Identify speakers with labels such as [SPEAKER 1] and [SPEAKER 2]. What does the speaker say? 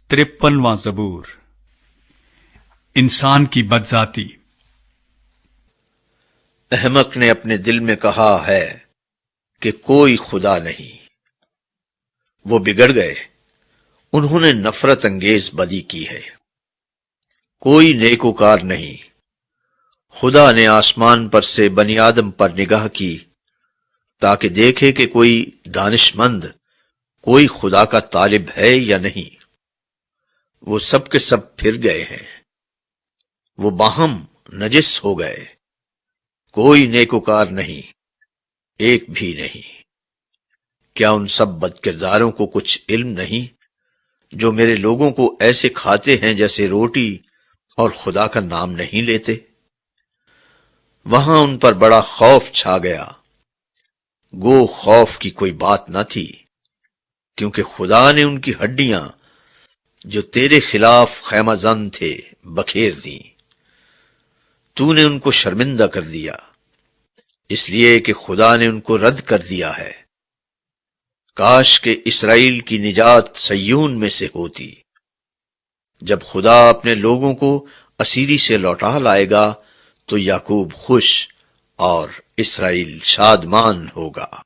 [SPEAKER 1] 53واں زبور، انسان کی بدذاتی۔
[SPEAKER 2] احمق نے اپنے دل میں کہا ہے کہ کوئی خدا نہیں۔ وہ بگڑ گئے، انہوں نے نفرت انگیز بدی کی ہے۔ کوئی نیکوکار نہیں۔ خدا نے آسمان پر سے بنی آدم پر نگاہ کی تاکہ دیکھے کہ کوئی دانش مند، کوئی خدا کا طالب ہے یا نہیں۔ وہ سب کے سب پھر گئے ہیں، وہ باہم نجس ہو گئے۔ کوئی نیکوکار نہیں، ایک بھی نہیں۔ کیا ان سب بدکرداروں کو کچھ علم نہیں، جو میرے لوگوں کو ایسے کھاتے ہیں جیسے روٹی اور خدا کا نام نہیں لیتے؟ وہاں ان پر بڑا خوف چھا گیا، گو خوف کی کوئی بات نہ تھی، کیونکہ خدا نے ان کی ہڈیاں جو تیرے خلاف خیمہ زن تھے بکھیر دیں۔ تو نے ان کو شرمندہ کر دیا، اس لیے کہ خدا نے ان کو رد کر دیا ہے۔ کاش کہ اسرائیل کی نجات صیون میں سے ہوتی۔ جب خدا اپنے لوگوں کو اسیری سے لوٹا لائے گا تو یعقوب خوش اور اسرائیل شادمان ہوگا۔